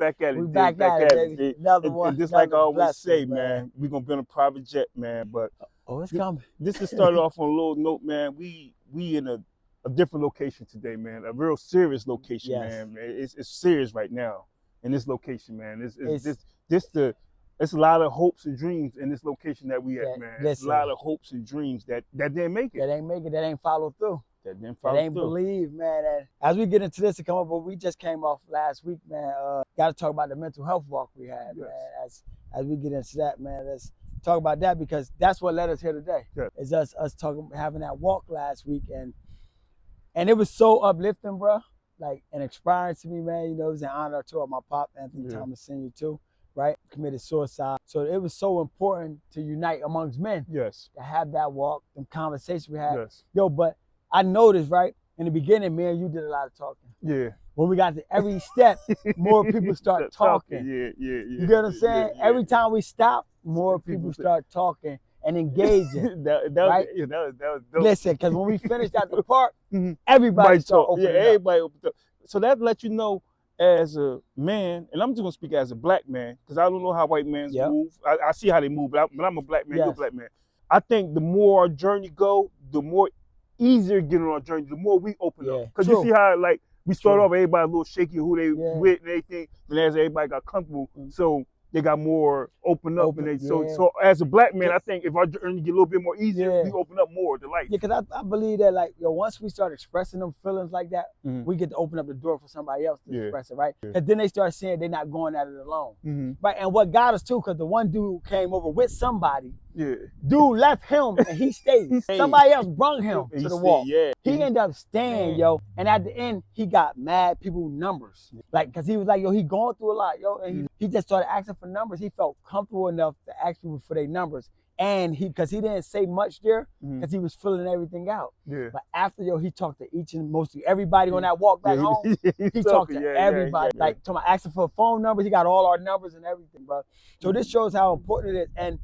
back at it. We back at it, baby. Another one. And just like I always blessing, say, man, we're gonna be on a private jet, man. But it's coming. This is started off on a little note, man. We in a different location today, man. A real serious location, man. It's serious right now in this location, man. It's a lot of hopes and dreams in this location that we at, man. It's a lot of hopes and dreams that didn't make it. That ain't make it. That ain't follow through. That didn't follow through. That ain't believe, man. And as we get into this to come up, but we just came off last week, man. Got to talk about the mental health walk we had, man. As we get into that, man, let's talk about that because that's what led us here today. Is us talking, having that walk last week, and it was so uplifting, bro. Like and inspiring to me, man. You know, it was an honor to my pop, Anthony Thomas Sr. too. Right, committed suicide. So it was so important to unite amongst men. To have that walk, them conversations we had. Yo, but I noticed, right, in the beginning, man, you did a lot of talking. When we got to every step, more people start talking. You get what I'm saying? Every time we stop, more people start talking and engaging. That was dope. Listen, because when we finished at the park, everybody started opening up. Everybody opened up. So that let you know, as a man, and I'm just gonna speak as a black man, because I don't know how white men move. I see how they move, but I'm a black man, you're a black man. I think the more our journey go, the more easier getting on our journey, the more we open up. Because you see how like we start off, everybody a little shaky who they with and everything, and as everybody got comfortable, so they got more open up. So as a black man, I think if our journey get a little bit more easier, we open up more to life. Yeah, because I believe that like, once we start expressing them feelings like that, we get to open up the door for somebody else to express it, right? Because then they start saying they're not going at it alone. Right, and what got us too, because the one dude came over with somebody, dude left him and he stayed. Somebody else brung him to the walk. He ended up staying, yo, and at the end, he got mad people numbers. Like, because he was like, yo, he going through a lot, yo, and he just started asking for numbers. He felt comfortable enough to ask people for their numbers. And because he didn't say much there, because he was filling everything out. But after, he talked to each and mostly everybody on that walk back home. He talked to everybody. Like, asking for phone numbers. He got all our numbers and everything, bro. So this shows how important it is. And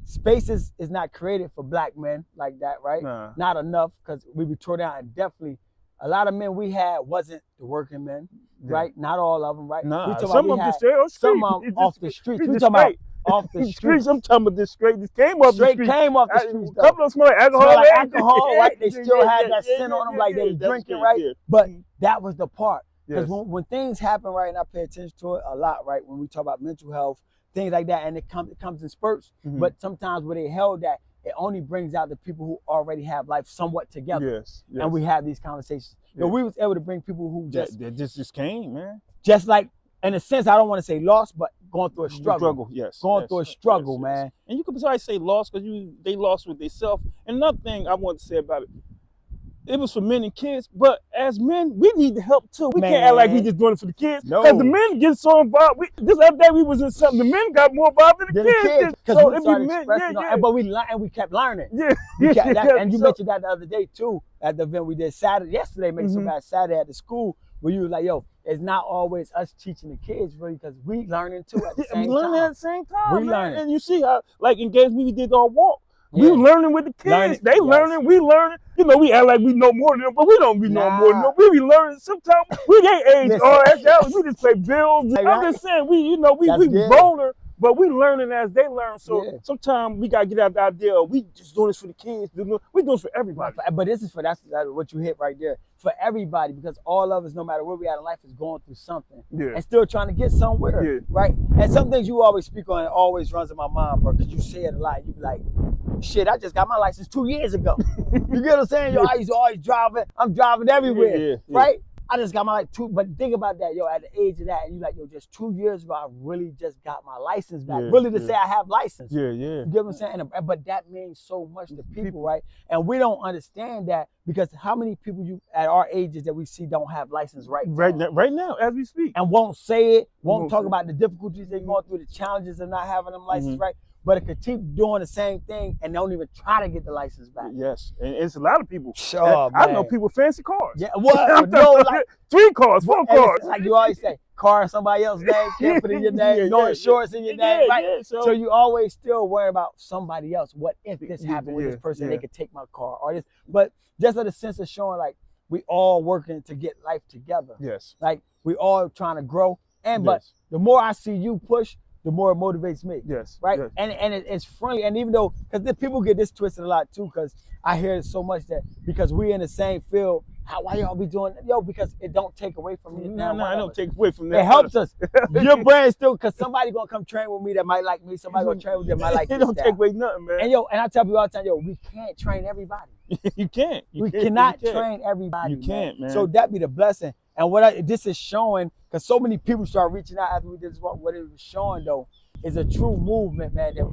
spaces is not created for black men like that, right? Not enough, because we be tore down. And definitely, a lot of men we had wasn't the working men, right? Not all of them, right? Some of them just off the streets. We talking about off the streets. I'm talking about this straight. This came off the streets. Came off the streets. A couple of them smell like alcohol. Alcohol, right? They still had that scent on them, like they was drinking, right? But that was the part. Because when things happen, right, and I pay attention to it a lot, right? When we talk about mental health, things like that, and it comes in spurts. But sometimes where they held that, it only brings out the people who already have life somewhat together. And we have these conversations. We was able to bring people who just came, man. Just like, in a sense, I don't want to say lost, but going through a struggle. Going through a struggle, man. And you could besides say lost because they lost with themselves. And another thing I want to say about it, it was for men and kids, but as men, we need the help too. We can't act like we just doing it for the kids. Because the men get so involved. This other day we was in something, the men got more involved than the kids. So we started expressing, but we kept learning. And you mentioned that the other day too, at the event we did yesterday, Saturday at the school, where you was like, yo, it's not always us teaching the kids, really, because we learning too at the same time. We learning at the same time. We learning. And you see how, like in games we did our walk. We learning with the kids. They learning, we learning. You know, we act like we know more than them, but we don't be knowing more than them. We be learning. Sometimes we their age. We just pay bills. I'm just saying, we older, but we learning as they learn. So sometimes we gotta get out the idea of we just doing this for the kids. We doing this for everybody. But this is that's what you hit right there. For everybody, because all of us, no matter where we are in life, is going through something and still trying to get somewhere, right? And some things you always speak on, it always runs in my mind, bro, because you say it a lot. You be like, shit, I just got my license 2 years ago. You get what I'm saying? Yo, I used to always driving. I'm driving everywhere, right? I just got my like but think about that, yo, at the age of that, and you like, yo, just 2 years ago, I really just got my license back. Really to say I have license. You get what I'm saying? But that means so much to people, right? And we don't understand that because how many people at our ages that we see don't have license right now as we speak. And won't say it, won't talk about the difficulties they're going through, the challenges of not having them license right. But it could keep doing the same thing and don't even try to get the license back. Yes, and it's a lot of people. Sure, I know people with fancy cars. Yeah, what? No, like 3 cars, 4 cars. Like you always say, car in somebody else's name, can't put it in your name, no insurance in your name, right? So you always still worry about somebody else. What if this happened with this person? They could take my car or this. But just in the sense of showing like we all working to get life together. Yes. Like we all trying to grow. But the more I see you push, the more it motivates me. Yes. Right. Yes. And it's friendly. And even though, because people get this twisted a lot too, because I hear it so much that because we're in the same field, why y'all be doing it? Yo, because it don't take away from me. No, I don't take away from that. It helps us. Your brand still, because somebody gonna come train with me that might like me. Somebody gonna train with you that might like me. It don't take away nothing, man. And I tell people all the time, we can't train everybody. You can't. We cannot train everybody. You can't, man. So that be the blessing. And this is showing, because so many people start reaching out after we did this. What it was showing though is a true movement, man, that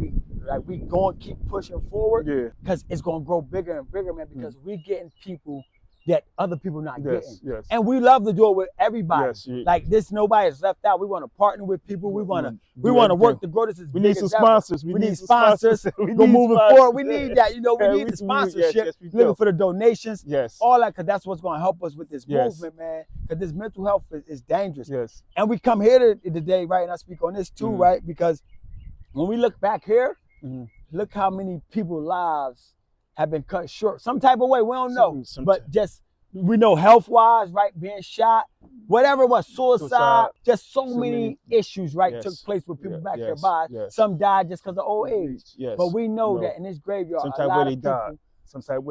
we gonna keep pushing forward. Yeah. Because it's gonna grow bigger and bigger, man, because we're getting people that other people not getting. Yes. And we love to do it with everybody. Yes, yeah. Like this, nobody's left out. We want to partner with people. We want to work to grow this. We need some sponsors. We need sponsors. We're moving forward. We need that. We need the sponsorship. Yes, looking for the donations. Yes. All that, because that's what's going to help us with this movement, man. Because this mental health is dangerous. Yes. And we come here today, right? And I speak on this too, right? Because when we look back here, look how many people's lives have been cut short. Some type of way, we don't know. But just, we know health-wise, right? Being shot, whatever it was, suicide, just so many issues, right? Took place with people back here by. Some died just because of old age. But we know that in this graveyard, some type of way they died. Some type of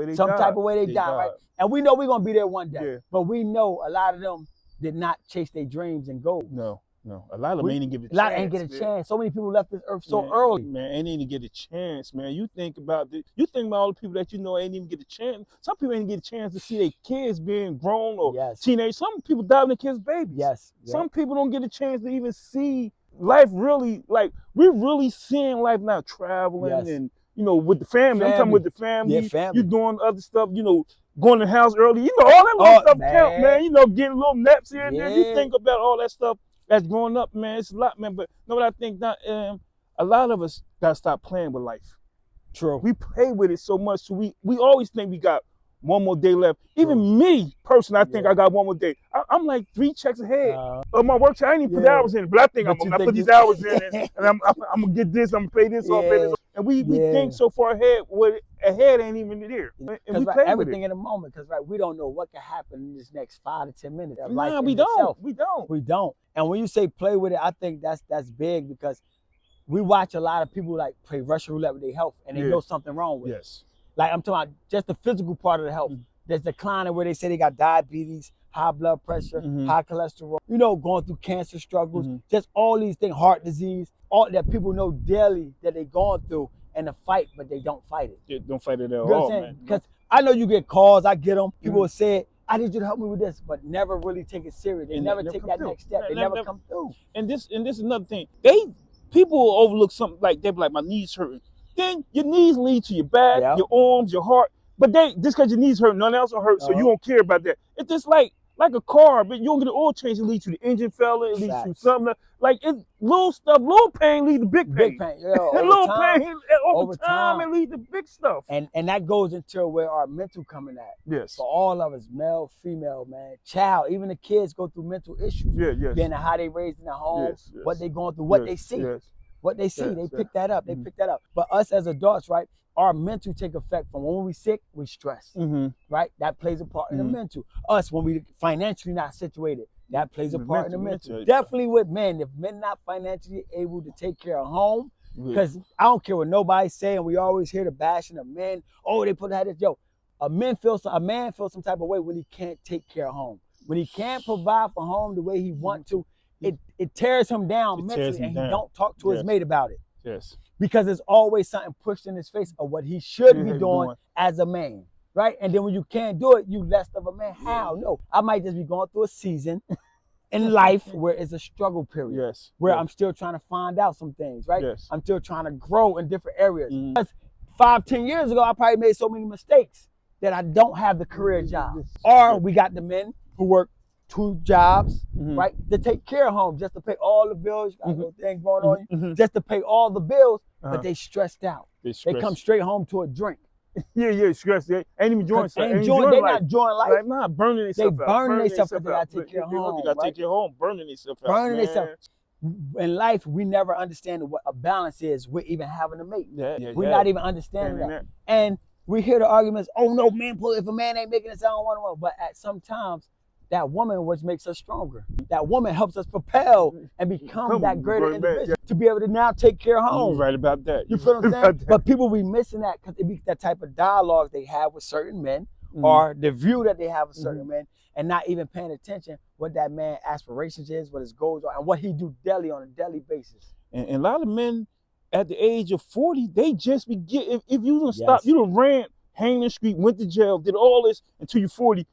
way they died, right? And we know we're going to be there one day. But we know a lot of them did not chase their dreams and goals. No, a lot of them ain't get a chance. A lot ain't get a chance. So many people left this earth so early. Man, ain't even get a chance, man. You think about all the people that you know ain't even get a chance. Some people ain't get a chance to see their kids being grown or teenage. Some people die when their kids' babies. Some people don't get a chance to even see life really. Like, we're really seeing life now, traveling and, with the family. I'm talking with the family. You doing other stuff, going to the house early. All that little stuff count, man. Getting little naps here and there. You think about all that stuff that's growing up, man. It's a lot, man. But what I think that a lot of us gotta stop playing with life. True. We play with it so much, so we always think we got one more day left. Even me, personally, I think I got one more day. I'm like 3 checks ahead of my work. I ain't even put the hours in, but I think I'm gonna put these hours in, and I'm gonna get this. I'm gonna pay this off. And we think so far ahead. What ahead ain't even there. And we play everything with in a moment, because we don't know what can happen in this next 5 to 10 minutes. Nah, we don't. We don't. And when you say play with it, I think that's big, because we watch a lot of people like play Russian roulette with their health, and they know something wrong with it. Like, I'm talking about just the physical part of the health. There's declining where they say they got diabetes, high blood pressure, high cholesterol, going through cancer struggles, just all these things, heart disease, all that people know daily that they're going through in the fight, but they don't fight it. They don't fight it at all, man. Because I know you get calls, I get them. People will say, I need you to help me with this, but never really take it serious. They never take that next step. They never come through. And this is another thing. People will overlook something like, they be like, my knees hurting. Then your knees lead to your back, your arms, your heart. But just because your knees hurt, nothing else will hurt, so you don't care about that. It's just like a car, but you don't get an oil change, it leads to the engine failure, it leads to something. Like, it's little stuff, little pain leads to big pain. Big pain, and little pain, over time, it leads to big stuff. And that goes into where our mental coming at. Yes. For all of us, male, female, man, child, even the kids go through mental issues. Being how they raised in the home, what they going through, what they see. What they see, they pick that up. They pick that up. But us as adults, right, our mental take effect from when we sick, we stress, right? That plays a part in the mental. Us, when we financially not situated, that plays a part in the mental. Definitely with men. If men not financially able to take care of home, because I don't care what nobody's saying, we always hear the bashing of men. Oh, they put that this. Yo, a man feels some type of way when he can't take care of home. When he can't provide for home the way he want to, it tears him down mentally, and he don't talk to his mate about it. Yes. Because there's always something pushed in his face of what he should be doing as a man, right? And then when you can't do it, you less of a man. How? No. I might just be going through a season in life where it's a struggle period. Where I'm still trying to find out some things, right? I'm still trying to grow in different areas. Because 5-10 years ago, I probably made so many mistakes that I don't have the career job. Or we got the men who work 2 jobs, right? To take care of home, just to pay all the bills. Got a little thing going on, just to pay all the bills, but they stressed out. They come straight home to a drink. Stressed. They ain't even enjoying stuff. They're not enjoying life. Like, nah, burning themselves out. They burning themselves out. They gotta take care of home. They gotta take care of home, burning themselves out. Burning themselves. In life, we never understand what a balance is with even having a mate. We're not even understanding that. And we hear the arguments, oh no, man, if a man ain't making this, I don't want to. But at sometimes, that woman which makes us stronger. That woman helps us propel and become that greater individual to be able to now take care of home. You're right about that. You feel what I'm saying? But people be missing that because it be that type of dialogue they have with certain men or the view that they have with certain men, and not even paying attention what that man's aspirations is, what his goals are, and what he do daily on a daily basis. And a lot of men at the age of 40, they just be getting, if you don't stop, you done ran, hanged the street, went to jail, did all this until you're 40.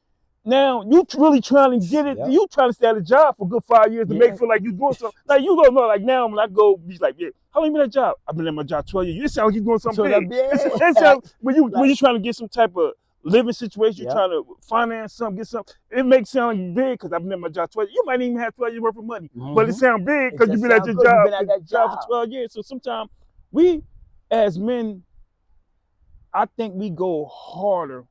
Now you really trying to get it. You trying to stay at a job for a good 5 years to make feel like you doing something. Like you don't know. Like now when I go, he's like, yeah, how long you been at that job? I've been at my job 12 years. It sounds like you doing something big. It sounds, when you trying to get some type of living situation, you're trying to finance something, get something. It makes sound big because I've been at my job 12 years. You might even have 12 years worth of money, but it sound big because you've been at your job for 12 years. So sometimes we, as men, I think we go harder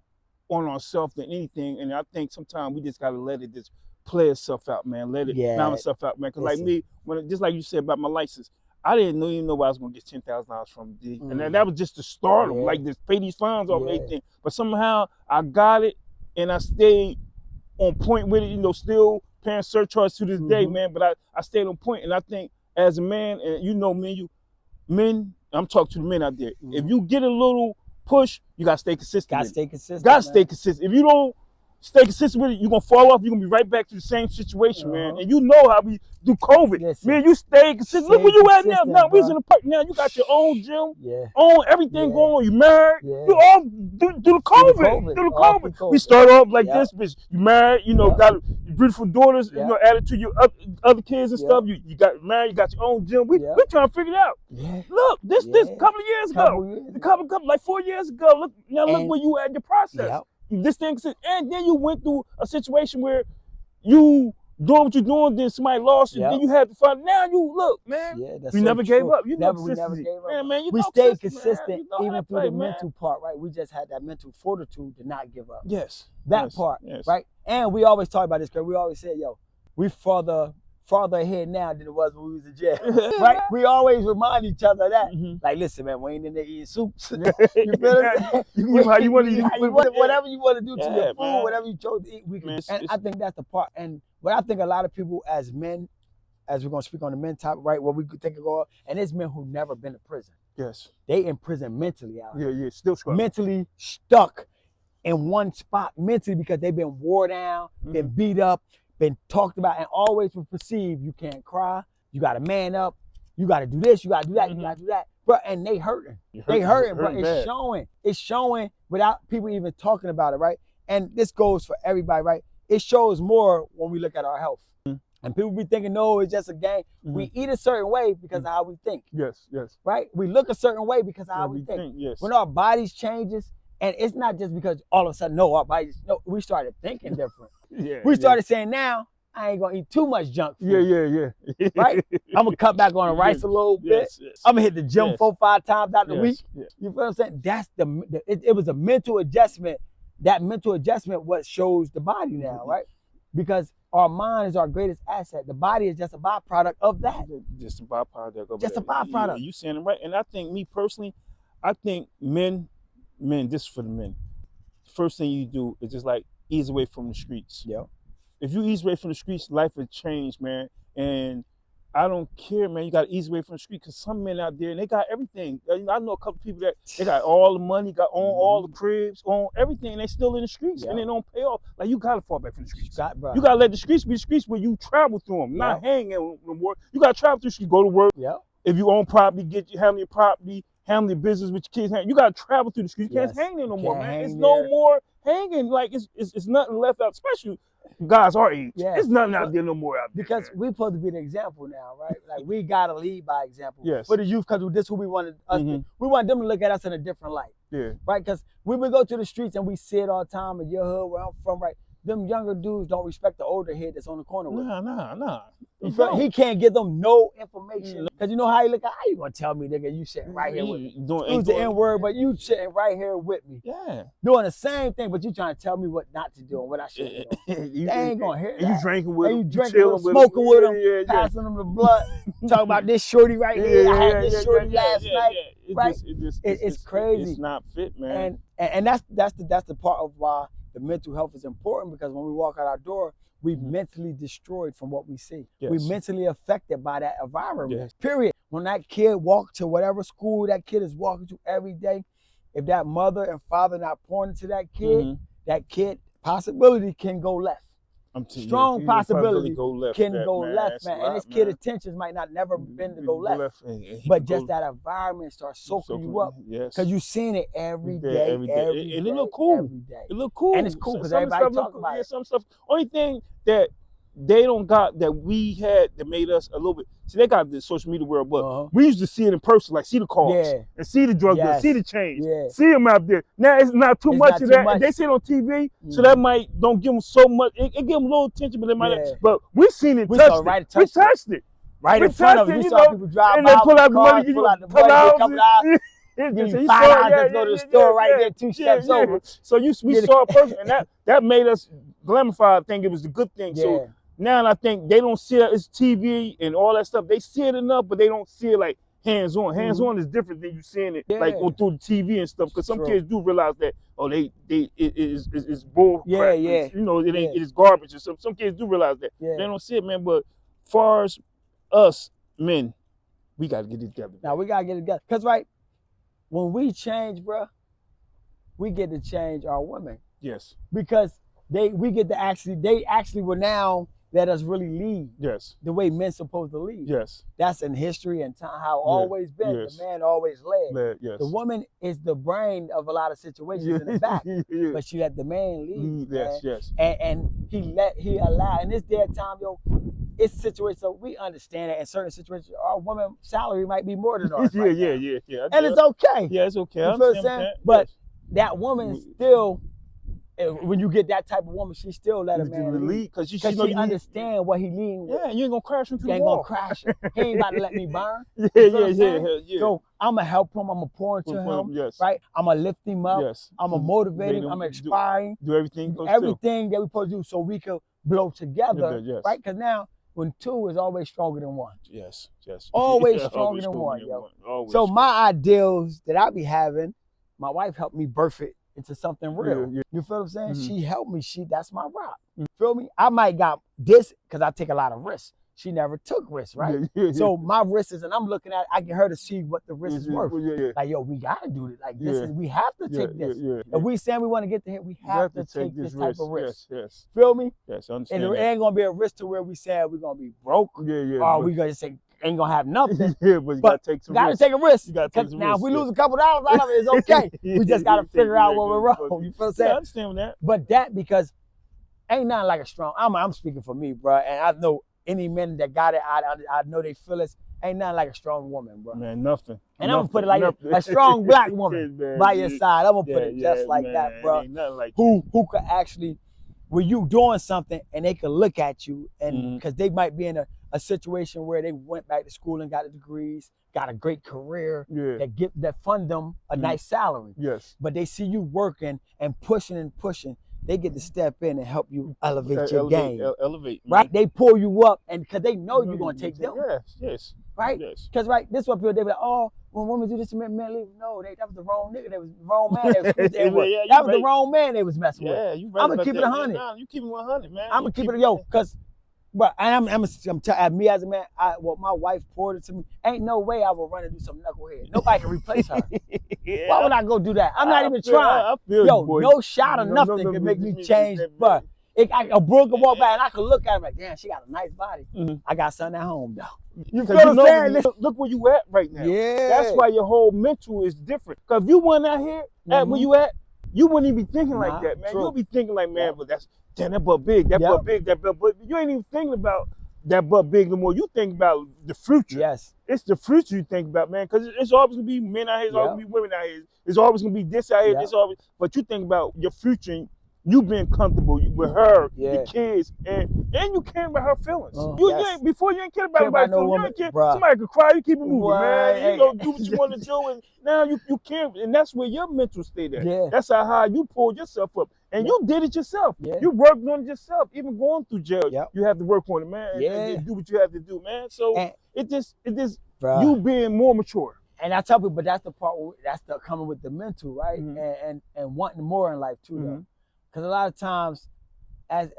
on ourselves than anything, and I think sometimes we just gotta let it just play itself out, man. Let it balance itself out, man. Cause like me, when just like you said about my license, I didn't even know I was gonna get $10,000 from D, and that was just to start them, like just pay these fines off and everything. But somehow I got it, and I stayed on point with it. You know, still paying surcharge to this day, man. But I stayed on point, and I think as a man, and you know, men, I'm talking to the men out there. If you get a little push, you gotta stay consistent. Gotta stay consistent. Gotta stay consistent. If you don't stay consistent with it, you're gonna fall off. You're gonna be right back to the same situation, man. And you know how we do COVID. Man, you stay consistent. Look where you at now. Now we in the park. Now you got your own gym, own everything going on. You married. You all do the COVID. We start off like this, bitch. You married. You know, got beautiful daughters. You know, added to your other kids and stuff. You got married. You got your own gym. We trying to figure it out. Look, this couple of years ago, couple like 4 years ago. Look where you at in your process. This thing, and then you went through a situation where you doing what you're doing, then somebody lost you, then you had to find. Now you look, man. We never gave up. You never gave up. Man, we stayed consistent even through the mental part, right? We just had that mental fortitude to not give up. That part, right? And we always talk about this because we always say, yo, we farther ahead now than it was when we was in jail, right? We always remind each other of that. Like, listen, man, we ain't in there eating soups. You feel what how you want to eat. Whatever you want to do to your food, whatever you chose to eat, we can. And I think that's the part. And what I think a lot of people as men, as we're going to speak on the men topic, right, what we could think of, and it's men who've never been to prison. They in prison mentally out here. Still struggling. Mentally stuck in one spot mentally because they've been wore down, been beat up, been talked about, and always was perceived. You can't cry. You got to man up. You got to do this. You got to do that. You got to do that. Bro, and they hurting. They hurting, bro. It's showing. It's showing without people even talking about it, right? And this goes for everybody, right? It shows more when we look at our health. And people be thinking, no, it's just a game. We eat a certain way because of how we think. Right? We look a certain way because of how we think. When our bodies changes, and it's not just because all of a sudden, our bodies, we started thinking different. We started saying, now, I ain't gonna eat too much junk food. Right? I'm gonna cut back on the rice a little bit. I'm gonna hit the gym 4-5 times out the week. You feel what I'm saying? That's it was a mental adjustment. That mental adjustment what shows the body now, right? Because our mind is our greatest asset. The body is just a byproduct of that. Just a byproduct. Just a byproduct. You saying it right. And I think me personally, I think men, this is for the men. First thing you do is just like ease away from the streets. If you ease away from the streets, life will change, man. And I don't care, man. You got to ease away from the street because some men out there, and they got everything. I know a couple people that they got all the money, got on all the cribs, on everything, and they still in the streets, and they don't pay off. Like, you got to fall back from the streets. You got to let the streets be the streets where you travel through them, not hang no more. You got to travel through the streets, go to work. If you own property, handle your property, handle your business with your kids. You got to travel through the streets. You can't hang there no more, man. It's no more hanging. Like, it's nothing left out, especially guys our age. There's nothing out there no more out there. Because we're supposed to be an example now, right? Like, we gotta lead by example for the youth, because this is who we wanted us to. We want them to look at us in a different light. Right? Because when we go to the streets and we see it all the time in your hood where I'm from, right? Them younger dudes don't respect the older head that's on the corner with them. Nah. He can't give them no information. Because you know how he look at, how you gonna tell me, nigga, you sitting right here with me? Use the N-word, but you sitting right here with me. Doing the same thing, but you trying to tell me what not to do and what I should do. They ain't gonna hear that. You drinking with them. You drinking with them, smoking with them, passing them the blood. Talking about this shorty right here. I had this shorty last night. Right? It's crazy. It's not fit, man. And that's the part of why the mental health is important, because when we walk out our door, we mentally destroyed from what we see. Yes. We mentally affected by that environment. Yes. Period. When that kid walks to whatever school that kid is walking to every day, if that mother and father not pouring into that kid possibility can go left. Strong possibility can go left, man. And this kid attentions might not never been to go left. But just that environment starts soaking you up. Because you've seen it every day. And it look cool. It look cool. And it's cool because everybody talk about it. Some stuff. Only thing that they don't got that we had that made us a little bit. See, they got the social media world, but we used to see it in person, like see the cars and see the drug dealers, see the chains, see them out there. Now it's not too much of that. They see it on TV, so that might don't give them so much. It give them a little attention, but they might not. But we seen it, we touched it. Right in front of us, we saw people drive by, pull out the money, pull out the money, a couple hours. $5 to go to the store right there, 2 steps over. So we saw a person, and that made us glamify. I think it was the good thing. So now I think they don't see it. It's TV and all that stuff. They see it enough, but they don't see it like hands on. Hands on is different than you seeing it like through the TV and stuff. Because some kids do realize that it's bull crap. It's, it is garbage. And some kids do realize that. They don't see it, man. But far as us men, we gotta get it together. Now we gotta get it together. Cause when we change, bro, we get to change our women. Yes. Because they actually will now let us really lead. Yes. The way men's supposed to lead. Yes. That's in history and time how always been. Yes. The man always led. Yes. The woman is the brain of a lot of situations in the back. But she let the man lead. Yes. And he allowed in this day and time, it's situations, so we understand that in certain situations, our woman salary might be more than ours. Yeah. And it's okay. Yeah, it's okay. You feel what I'm saying? But that woman still, when you get that type of woman, she still let a man lead. Because she understand what he leading with. Yeah, you ain't gonna crash into the wall. You ain't gonna crash. He ain't about to let me burn. Yeah. So I'm gonna help him. I'm gonna pour into him. Right? I'm gonna lift him up. I'm gonna motivate him. I'm gonna inspire him. Do everything. Everything that we supposed to do so we can blow together. Right? Because now, when 2 is always stronger than 1. Yes. Always stronger than 1, yo. So my ideals that I be having, my wife helped me birth it into something real. You feel what I'm saying? She helped me. That's my rock. Feel me? I might got this because I take a lot of risks. She never took risks, right? So my risk is, and I'm looking at, I get her to see what the risk is worth. Like, yo, we gotta do this. Like, this is, we have to take this. If we saying we want to get to here, we have to take this type of risk. Yes. Feel me? Yes, I understand. And it ain't gonna be a risk to where we say we're gonna be broke. Or we gonna say ain't gonna have nothing. But you gotta take some risk. Take a risk. You gotta take some now, risk. if we lose a couple dollars out of it, it's okay. We just gotta figure out where we're wrong. You feel what I'm saying? I understand that. But because ain't nothing like a strong. I'm speaking for me, bro, and I know any men that got it, I know they feel it. Ain't nothing like a strong woman, bro. Man, nothing. And I'm gonna put it like a strong black woman by your side. I'm gonna put it just like that, bro. Ain't nothing like who could actually, when you doing something and they could look at you, and because they might be in a situation where they went back to school and got the degrees, got a great career, that fund them a nice salary. Yes. But they see you working and pushing. They get to step in and help you elevate your game. Elevate. Right? They pull you up, and because they know you're going to take them. Yes. Right? Yes. Because, this is what people, they be like, oh, when women do this, men leave. No, that was the wrong nigga. That was the wrong man. That was the wrong man they was messing with. Yeah, you right. I'm going to keep it 100. Nah, you keep it 100, man. I'm going to keep it, because, but I'm me as a man, my wife poured it to me. Ain't no way I would run and do some knucklehead. Nobody can replace her. Why would I go do that? I'm not even trying. No shot or nothing can make me change. But a bro can walk by and I can look at him like, damn, she got a nice body. I got something at home, though. You feel what I'm saying? Look where you at right now. Yeah. That's why your whole mental is different. Because if you weren't out here at where you at, you wouldn't even be thinking like that, man. You'll be thinking like, man, but damn, that butt big, that butt big, that butt big. You ain't even thinking about that butt big no more. You think about the future. Yes. It's the future you think about, man, because it's always going to be men out here, it's always going to be women out here. It's always going to be this out here, but you think about your future and you being comfortable with her, the kids, and you care about her feelings. Before you ain't care about anybody's feelings. You ain't care. Somebody could cry, you keep it moving, man. You know, do what you want to do, and now you care, and that's where your mental state at. Yeah. That's how you pulled yourself up, and you did it yourself. Yeah. You worked on it yourself, even going through jail. You have to work on it, man. And do what you have to do, man. So it just you being more mature. And I tell people, but that's the part. That's the coming with the mental, right? And wanting more in life too, though. Because a lot of times as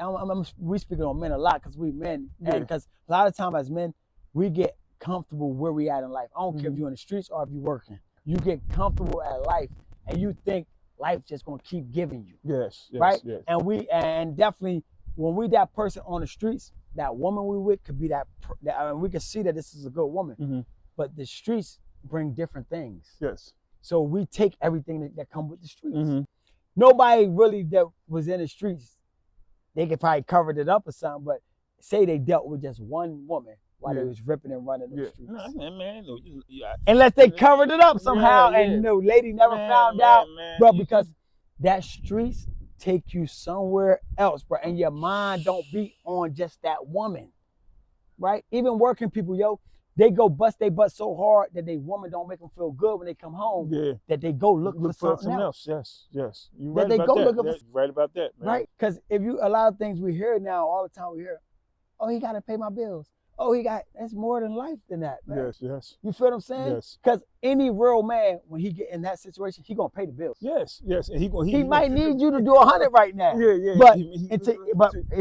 we speaking on men a lot because we men, and because a lot of times as men, we get comfortable where we at in life. I don't care if you're in the streets or if you're working. You get comfortable at life, and you think life just gonna keep giving you. Yes. Right. Yes. And definitely when we that person on the streets, that woman we with could be that we can see that this is a good woman. But the streets bring different things. Yes. So we take everything that come with the streets. Nobody really that was in the streets, they could probably covered it up or something, but say they dealt with just one woman while they was ripping and running the streets. No, unless they covered it up somehow and the lady never found out, bro, because that streets take you somewhere else, bro, and your mind don't be on just that woman, right? Even working people, yo, they go bust their butt so hard that they woman don't make them feel good when they come home. That they go look for something else. Yes. You right that about they go that. Looking for, right about that, man. Right? Because if you a lot of things we hear now, all the time we hear, oh, he got to pay my bills. Oh, that's more than life than that, man. Yes. You feel what I'm saying? Yes. Because any real man, when he get in that situation, he gonna pay the bills. Yes. And he might need you to do 100 right now. But you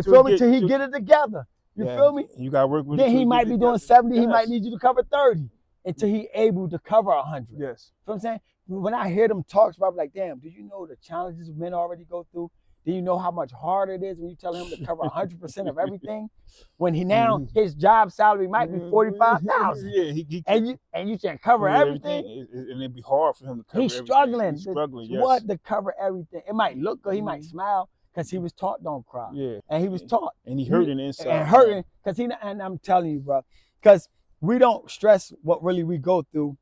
feel me? Till he get it together. You feel me? You gotta work with. Then he might be doing 70. He might need you to cover 30 until he able to cover 100. Yes. You know what I'm saying? When I hear them talks, I'm like, damn, do you know the challenges men already go through? Do you know how much harder it is when you tell him to cover 100% of everything? When his job salary might be $45,000. And you can cover everything. And it'd be hard for him to cover everything. He's struggling. What to cover everything? It might look good. He might smile because he was taught don't cry. And he was taught. And he hurting inside. And hurting because and I'm telling you, bro, because we don't stress what really we go through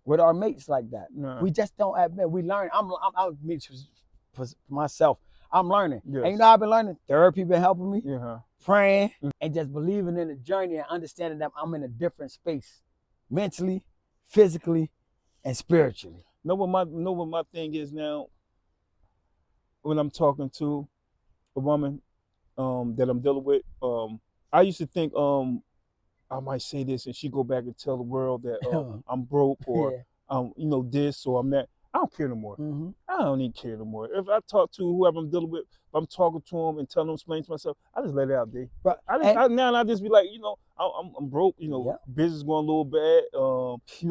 with our mates like that. No. We just don't admit. We learn. I'm for myself. I'm learning. Yes. And you know I've been learning? Therapy been helping me. Praying and just believing in the journey and understanding that I'm in a different space. Mentally, physically, and spiritually. Know what my thing is now when I'm talking to a woman that I'm dealing with. I used to think I might say this and she go back and tell the world that I'm broke or this or I'm that. I don't care no more. I don't even care no more. If I talk to whoever I'm dealing with, if I'm talking to them and telling them, explain to myself, I just let it out there. But I just be like, I'm broke. Business going a little bad.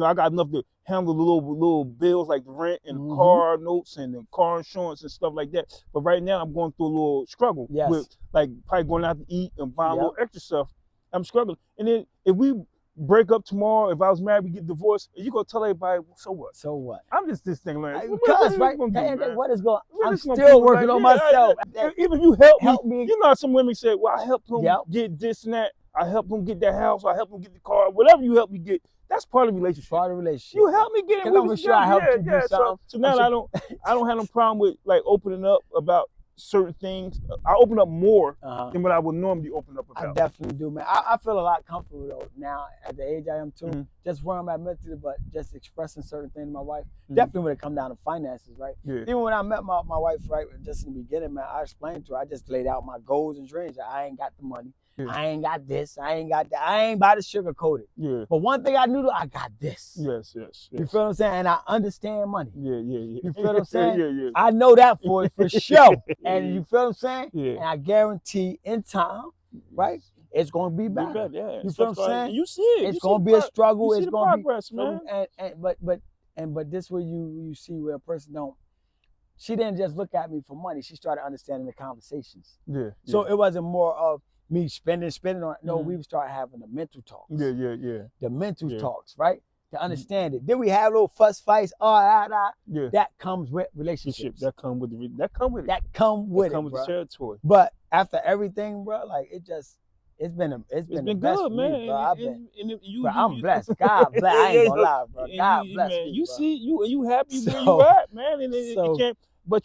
I got enough to handle the little bills like the rent and the car notes and the car insurance and stuff like that. But right now I'm going through a little struggle with like probably going out to eat and buying a little extra stuff. I'm struggling. And then if we break up tomorrow, if I was married, we get divorced, and you gonna tell everybody, so what? So what? I'm just this thing like because what is going I'm still working on myself. Even if you help me. You know how some women say, well, I helped him get this and that, I helped him get that house, I helped him get the car, whatever you help me get, that's part of the relationship. Part of the relationship. You help me get it. I'm sure I helped you do something. So now I don't have no problem with like opening up about certain things. I open up more than what I would normally open up about. I definitely do, man. I feel a lot comfortable though now at the age I am too. Just where I'm at mentally, but just expressing certain things to my wife. Definitely when it come down to finances, right? Even when I met my wife, right, just in the beginning, man, I explained to her, I just laid out my goals and dreams. I ain't got the money. I ain't got this. I ain't got that. I ain't about to sugarcoat it. But one thing I knew, I got this. Yes. You feel what I'm saying? And I understand money. Yeah. You feel what I'm saying? Yeah. I know that for sure. And you feel what I'm saying? Yeah. And I guarantee in time, right, it's gonna be better. You feel what I'm saying? You see it. It's gonna be a struggle. It's gonna be progress, man. But this way you see where a person don't. She didn't just look at me for money. She started understanding the conversations. So it wasn't more of me spending on it. No, we started having the mental talks. Yeah. The mental talks, right? To understand it. Then we have little fuss fights. That comes with relationships. That come with it. That come with the territory. But after everything, bro, like it's been the best good, man. Bro, I'm blessed. God bless. I ain't gonna lie, bro. God bless me, you bro. See, you happy where you at, man. And it can't. But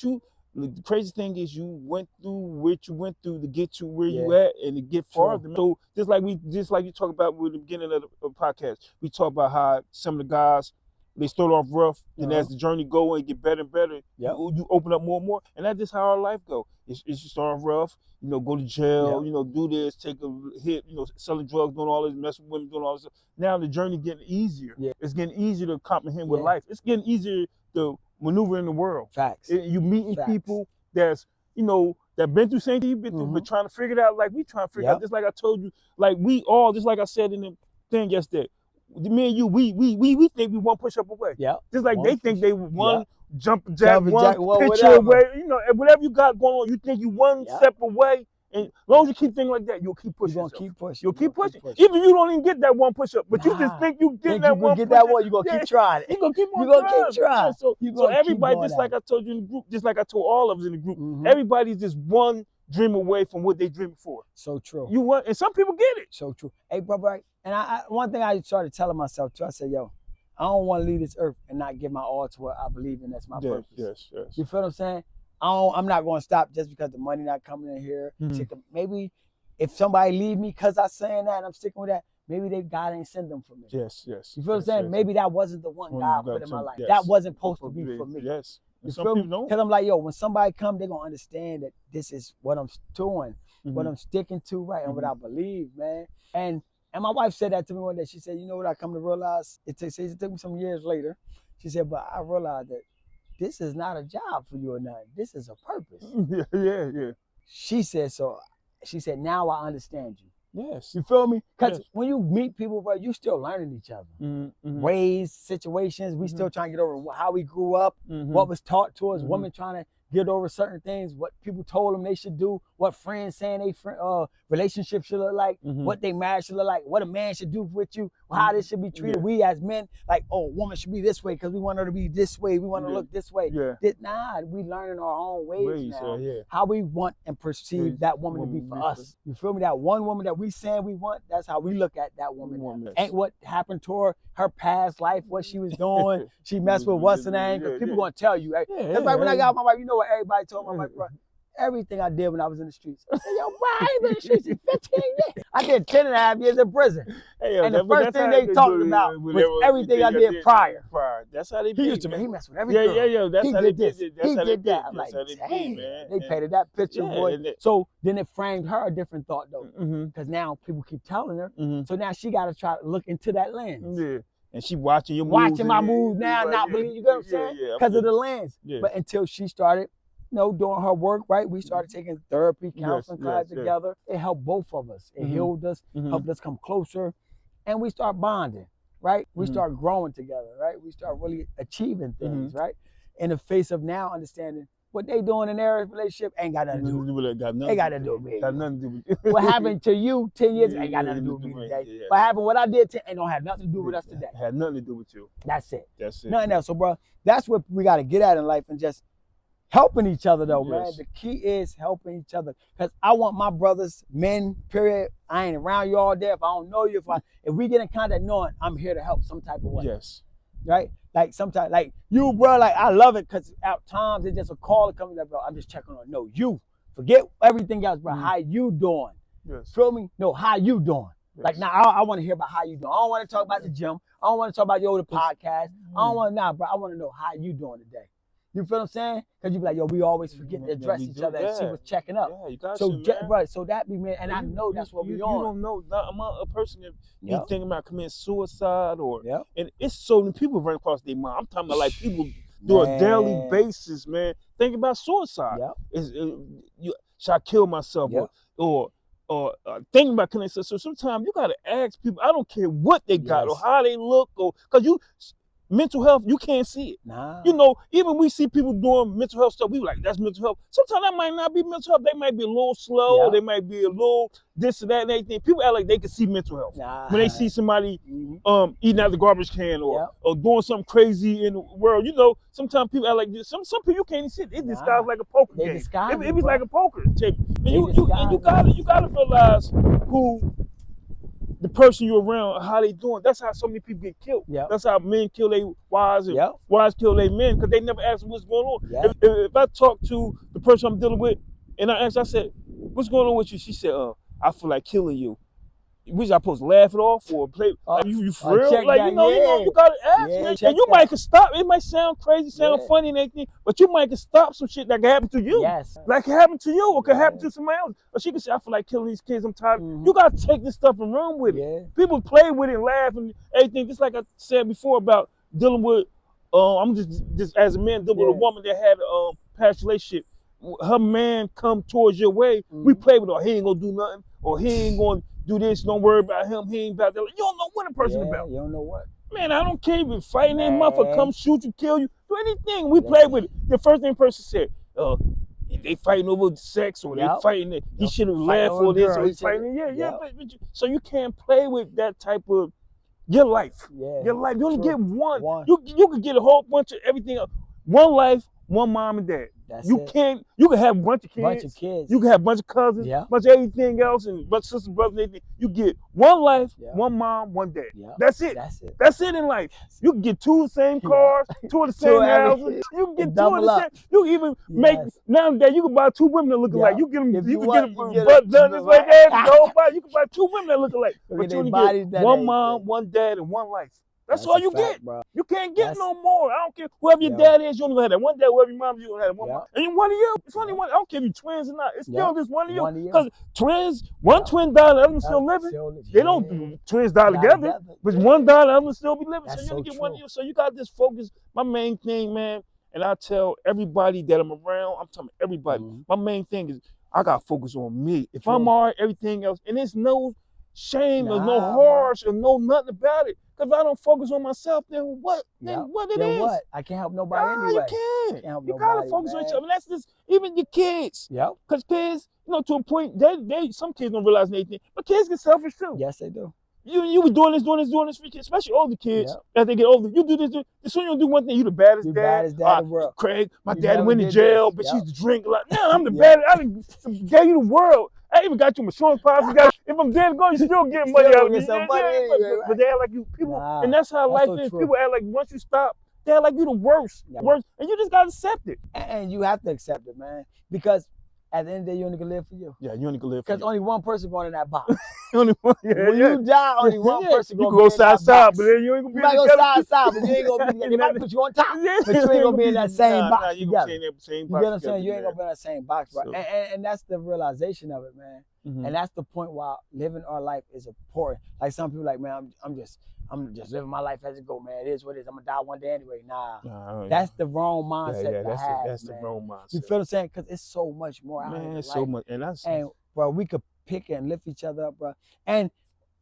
the crazy thing is you went through what you went through to get to where you at and to get farther. So just like you talk about with the beginning of the podcast, we talk about how some of the guys, they start off rough, and as the journey go and get better and better, you open up more and more, and that's just how our life go. It's you start off rough, go to jail, do this, take a hit, selling drugs, doing all this, messing with women, doing all this stuff. Now the journey getting easier. It's getting easier to comprehend with life. It's getting easier to maneuver in the world. Facts. You meeting people that's, that been through same thing you've been through, but trying to figure it out like we trying to figure out. Just like I told you, like we all, just like I said in the thing yesterday, me and you, we think we one push up away. Yeah. Just like they think they one jump jack, Jumping one jack, well, picture away. You know, whatever you got going on, you think you one step away. And as long as you keep thinking like that, you'll keep pushing. You're gonna keep pushing. You'll keep pushing. Even you don't even get that one push up, but you just think you get that one. Get that one. You're gonna keep trying it. You're gonna keep on trying. So everybody, just like I told you in the group, just like I told all of us in the group, everybody's just one dream away from what they dreaming for. So true. You want, and some people get it. So true. Hey, brother, and I one thing I started telling myself too, I said, yo, I don't want to leave this earth and not give my all to what I believe in. That's my purpose. Yes. You feel what I'm saying? I'm not going to stop just because the money not coming in here. Maybe if somebody leave me because I'm saying that and I'm sticking with that, maybe God ain't send them for me. Yes. You feel what I'm saying? Maybe that wasn't the one God put in my life. Yes. That wasn't supposed to be for me. Yes. You feel me? Because I'm like, yo, when somebody come, they're going to understand that this is what I'm doing, what I'm sticking to, right, and what I believe, man. And my wife said that to me one day. She said, you know what I come to realize? It took me some years later. She said, but I realized that this is not a job for you or nothing. This is a purpose. Yeah. She said, so she said, now I understand you. Yes. You feel me? Because when you meet people, bro, you still learning each other. Ways, situations, we still trying to get over how we grew up, what was taught to us, women trying to get over certain things, what people told them they should do, what friends saying they relationship should look like, what they marriage should look like, what a man should do with you, how this should be treated. We as men, like, oh, woman should be this way because we want her to be this way, we want her to look this way. Nah, we learning our own ways now, how we want and perceive that woman to be for us. You feel me? That one woman that we saying we want, that's how we look at that woman. Ain't what happened to her past life, what she was doing, she messed with what's her name, because people gonna tell you. That's why when I got my wife, you know what everybody told my wife, bro, everything I did when I was in the streets. I said, yo, bro, I ain't been in the streets in 15 years. I did 10 and a half years in prison. And the first thing they talked about was everything I did prior. That's how they be. He used to, man, he messed with everything. Yeah. That's how they did. He did that. I'm like, dang, they painted that picture, boy. So then it framed her a different thought, though. Because now people keep telling her. So now she got to try to look into that lens. Yeah. And she watching your moves. Watching my moves now, not believing, you know what I'm saying? Because of the lens. But until she started, doing her work, right? We started taking therapy, counseling classes together. It helped both of us. It healed us, helped us come closer. And we start bonding, right? We start growing together, right? We start really achieving things, right? In the face of now understanding what they doing in their relationship ain't got nothing to do with it. Ain't got nothing to do with me. Got nothing to do with it. What happened to you 10 years ago ain't got nothing to do with me today. What happened, what I did ain't gonna have nothing to do with us today. Had nothing to do with you. That's it. That's it. Nothing else. So, bro, that's what we got to get at in life and just helping each other, though, man. The key is helping each other. Because I want my brothers, men, period, I ain't around you all day. If I don't know you, if we get in contact knowing I'm here to help some type of way. Yes. Right? Like sometimes, like you, bro, like I love it because at times it's just a call to come like, bro, I'm just checking on. No, you. Forget everything else, bro. How you doing? Yes. Feel me? No, how you doing? Yes. Like now, I want to hear about how you doing. I don't want to talk about the gym. I don't want to talk about the podcast. I don't want to, bro. I want to know how you doing today. You feel what I'm saying? Because you be like, yo, we always forget to address each other and see what's checking up. Yeah, you got so, to, bro, so that be, man, and I know that's what we on. You don't know. I'm not a person that be thinking about committing suicide or, and it's so many people run across their mind. I'm talking about like people do a daily basis, man. Think about suicide. Should I kill myself or thinking about killing yourself? So sometimes you got to ask people, I don't care what they got or how they look or, because mental health, you can't see it. Nah. You know, even we see people doing mental health stuff, we like, that's mental health. Sometimes that might not be mental health. They might be a little slow, or they might be a little this or that and everything. People act like they can see mental health. Nah. When they see somebody eating out the garbage can or doing something crazy in the world. You know, sometimes people act like this. Some people you can't even see it. It disguised like a poker game. It was like a poker tape. And you gotta realize who the person you're around, how they doing. That's how so many people get killed. That's how men kill their wives and wives kill their men because they never ask them what's going on. If I talk to the person I'm dealing with and I said, what's going on with you? She said, I feel like killing you. Was I supposed to laugh it off or play? Like, you for real? Like, you know, you gotta ask, man. And you might can stop. It might sound crazy, sound funny and everything, but you might can stop some shit that can happen to you. Like it happened to you or can happen to somebody else. Or she can say, I feel like killing these kids, I'm tired. You gotta take this stuff and run with it. People play with it and laugh and everything. Just like I said before about dealing with, I'm just as a man dealing with a woman that had a past relationship. her man come towards your way, we play with her. He ain't gonna do nothing, or he ain't gonna do this. Don't worry about him. He ain't about that. You don't know what a person about. You don't know what. Man, I don't care if you're fighting that motherfucker, come shoot you, kill you, do anything. We play with it. The first thing person said, they fighting over sex, or they fighting it. He should have laughed for this, or he's fighting. But so you can't play with that type of your life. Your life. You only get one. You can get a whole bunch of everything. One life, one mom and dad. You can have a bunch of kids. You can have a bunch of cousins, bunch of everything else, and bunch of sisters, brothers, and everything. You get one life, one mom, one dad. That's it. That's it in life. You can get two of the same cars, two of the same houses. You can get two of the same. You can even make nowadays. You can buy two women that look alike. You can get a butt done this way, you can buy two women that look alike. But you only get one mom, one dad, and one life. That's all you get. Bro. You can't get no more. I don't care. Whoever your dad is, you only gonna have that one dad. Whoever your mom is, you gonna have that one mom. And one of you. It's only one. I don't care if you twins or not. It's still just one of you. Because twins, one twin died, the other one still living. They don't twins die together. But one died, the other one still be living. So you only get one of you. So you got this focus. My main thing, man, and I tell everybody that I'm around, I'm telling everybody, my main thing is I got to focus on me. If I'm all right, everything else, and there's no shame, there's no harsh, or no nothing about it. Because if I don't focus on myself, then what? Then what it is? What? I can't help nobody anyway. You can't. You gotta focus on each other. And that's just even your kids. Because kids, to a point, they some kids don't realize anything, but kids get selfish too. Yes, they do. You be doing this for your kids, especially older kids. As they get older, you do this. As soon as you do one thing, you the baddest dad in the world. Craig, my daddy went to jail, but she used to drink a lot. Now I'm the baddest. I gave you the world. I even got you insurance policy. If I'm dead and gone, you still get money out of me. But they act like you people, and that's how life is. People act like once you stop, they act like you the worst, and you just gotta accept it. And you have to accept it, man, because at the end of the day, you only can live for you. Yeah, you only can live for you. Because only one person going in that box. Only one. When you die, only one person going to be in that box. You can go side, but then you ain't going to be in that box. You might go side, but you ain't going to be in that. They might put you on top, but you ain't going to be in that same box. Nah, you going to be in that same box. You get what I'm saying? You ain't going to be in that same box, bro. And that's the realization of it, man. And that's the point why living our life is important. Like some people like, man, I'm just living my life as it go, man. It is what it is. I'm gonna die one day anyway. Nah, that's the wrong mindset to have. That's the wrong mindset. You feel what I'm saying? Because it's so much more out here. It's so much, and bro, we could pick and lift each other up, bro. And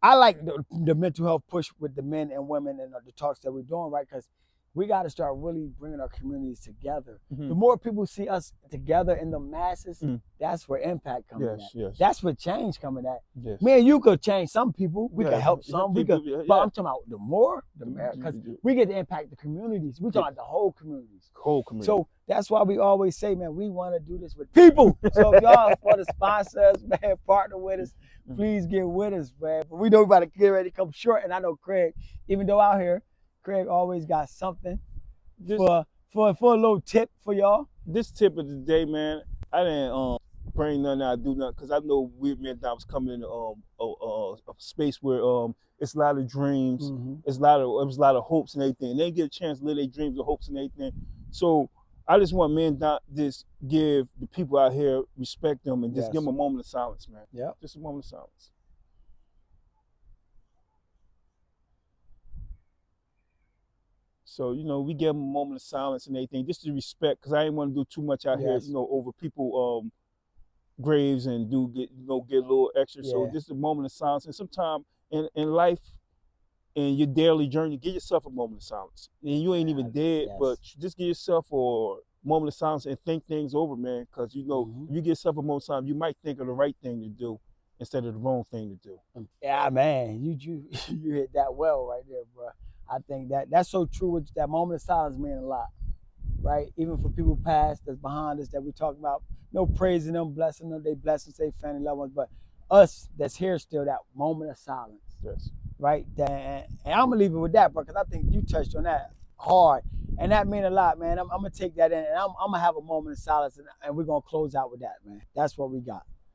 I like the mental health push with the men and women and the talks that we're doing, right? Because we got to start really bringing our communities together. The more people see us together in the masses, that's where impact coming at. That's where change coming at. Me and you could change some people. We could help some. But I'm talking about the more, the merrier. Because we get to impact the communities. We talking about the whole communities. So that's why we always say, man, we want to do this with people. So if y'all want to sponsor us, man, partner with us, please get with us, man. But we know we're about to get ready to come short. And I know Craig, even though out here, Craig always got something for a little tip for y'all. This tip of the day, man, I didn't bring nothing out, do nothing, because I know we men that was coming in a space where it's a lot of dreams, it's a lot of hopes and everything. And they get a chance to live their dreams and hopes and everything. So I just want men not just give the people out here, respect them, and just give them a moment of silence, man. Just a moment of silence. So, we give them a moment of silence and everything, just to respect, because I ain't want to do too much out here, over people graves and get a little extra. So just a moment of silence. And sometimes in life, in your daily journey, give yourself a moment of silence. And you ain't even dead, but just give yourself a moment of silence and think things over, man. Because, if you give yourself a moment of silence, you might think of the right thing to do instead of the wrong thing to do. Yeah, man, you hit that well right there, bro. I think that's so true. With that moment of silence mean a lot, right? Even for people past that's behind us that we talk about, praising them, blessing them, they bless and say family, loved ones, but us that's here still, that moment of silence, right? And I'm gonna leave it with that, bro, because I think you touched on that hard, and that mean a lot, man. I'm gonna take that in, and I'm gonna have a moment of silence, and we're gonna close out with that, man. That's what we got.